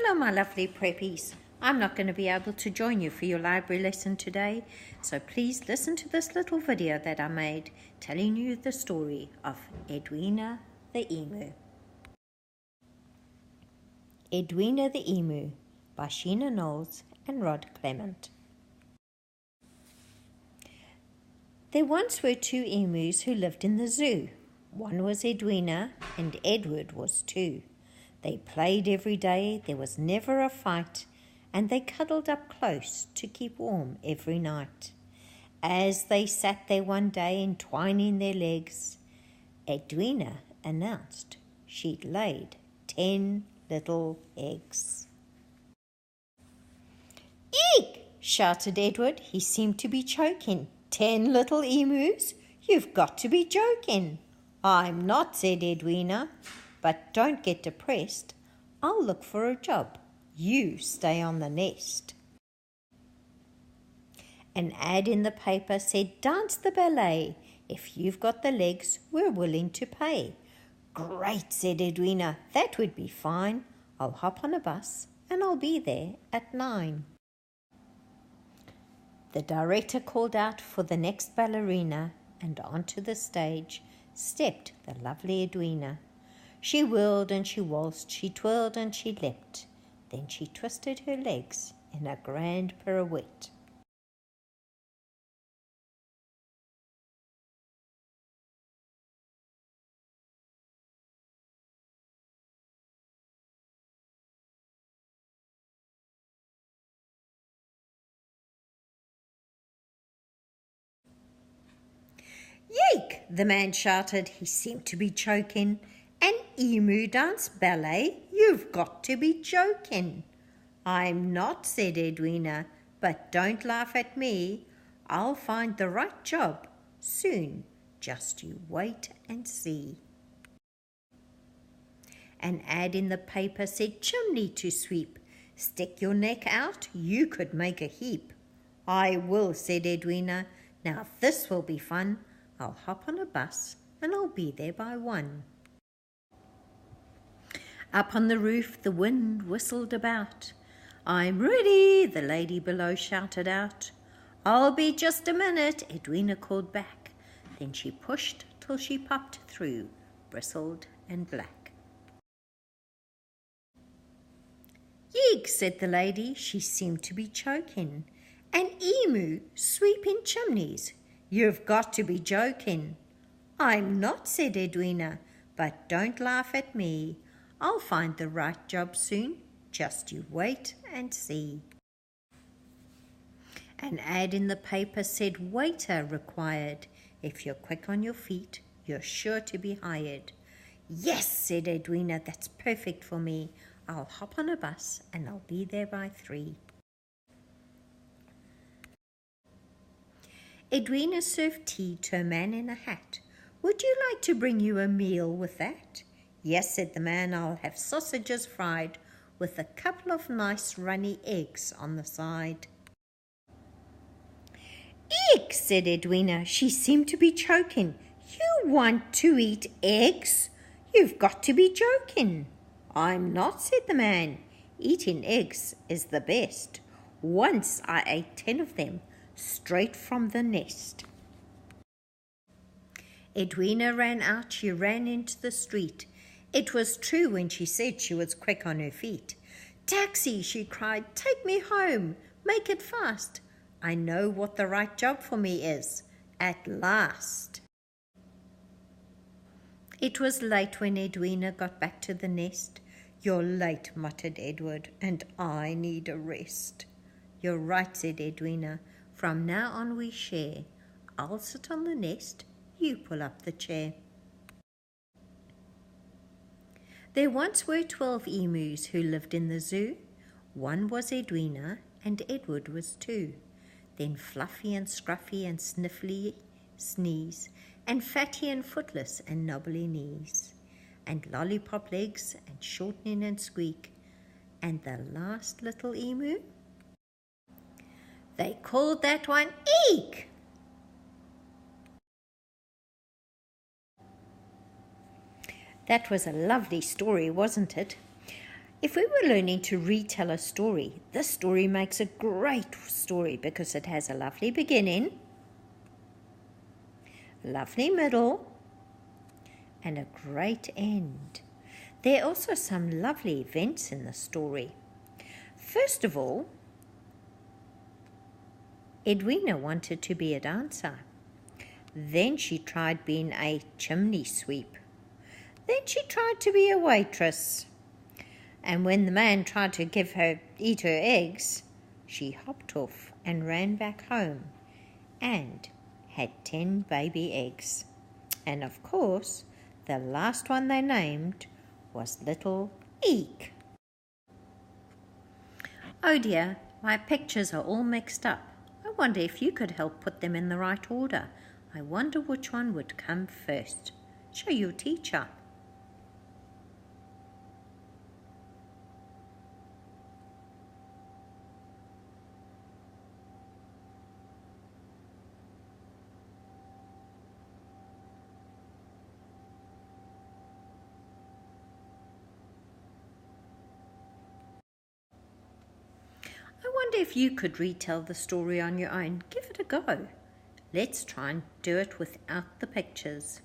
Hello, my lovely preppies. I'm not going to be able to join you for your library lesson today, so please listen to this little video that I made telling you the story of Edwina the Emu. Edwina the Emu by Sheena Knowles and Rod Clement. There once were two emus who lived in the zoo. One was Edwina and Edward was too. They played every day, there was never a fight, and they cuddled up close to keep warm every night. As they sat there one day entwining their legs, Edwina announced she'd laid 10 little eggs. "Eek!" shouted Edward. He seemed to be choking. 10 little emus? You've got to be joking." "I'm not," said Edwina. "But don't get depressed. I'll look for a job. You stay on the nest." An ad in the paper said, "Dance the ballet. If you've got the legs, we're willing to pay." "Great," said Edwina. "That would be fine. I'll hop on a bus and I'll be there at 9. The director called out for the next ballerina, and onto the stage stepped the lovely Edwina. She whirled and she waltzed, she twirled and she leapt. Then she twisted her legs in a grand pirouette. "Yeek!" the man shouted. He seemed to be choking. "An emu dance ballet? You've got to be joking." "I'm not," said Edwina, "but don't laugh at me. I'll find the right job soon. Just you wait and see." An ad in the paper said, "Chimney to sweep. Stick your neck out, you could make a heap." "I will," said Edwina. "Now this will be fun. I'll hop on a bus and I'll be there by 1. Up on the roof the wind whistled about. "I'm ready," the lady below shouted out. "I'll be just a minute," Edwina called back. Then she pushed till she popped through, bristled and black. "Yeek," said the lady. She seemed to be choking. "An emu sweeping chimneys? You've got to be joking." "I'm not," said Edwina, "but don't laugh at me. I'll find the right job soon. Just you wait and see." An ad in the paper said, "Waiter required. If you're quick on your feet, you're sure to be hired." "Yes," said Edwina, "that's perfect for me. I'll hop on a bus and I'll be there by 3. Edwina served tea to a man in a hat. "Would you like to bring you a meal with that?" "Yes," said the man, "I'll have sausages fried with a couple of nice runny eggs on the side." "Eek!" said Edwina. She seemed to be choking. "You want to eat eggs? You've got to be joking." "I'm not," said the man. "Eating eggs is the best. Once I ate 10 of them straight from the nest." Edwina ran out, she ran into the street. It was true when she said she was quick on her feet. "Taxi," she cried, "take me home, make it fast. I know what the right job for me is, at last." It was late when Edwina got back to the nest. "You're late," muttered Edward, "and I need a rest." "You're right," said Edwina. "From now on we share. I'll sit on the nest, you pull up the chair." There once were 12 emus who lived in the zoo. One was Edwina and Edward was 2. Then Fluffy and Scruffy and Sniffly sneeze, and Fatty and Footless and Knobbly knees, and Lollipop legs and Shortening and Squeak, and the last little emu, they called that one Eek. That was a lovely story, wasn't it? If we were learning to retell a story, this story makes a great story because it has a lovely beginning, a lovely middle, and a great end. There are also some lovely events in the story. First of all, Edwina wanted to be a dancer. Then she tried being a chimney sweep. Then she tried to be a waitress. And when the man tried to eat her eggs, she hopped off and ran back home and had 10 baby eggs. And of course, the last one they named was Little Eek. Oh dear, my pictures are all mixed up. I wonder if you could help put them in the right order. I wonder which one would come first. Show your teacher. I wonder if you could retell the story on your own. Give it a go. Let's try and do it without the pictures.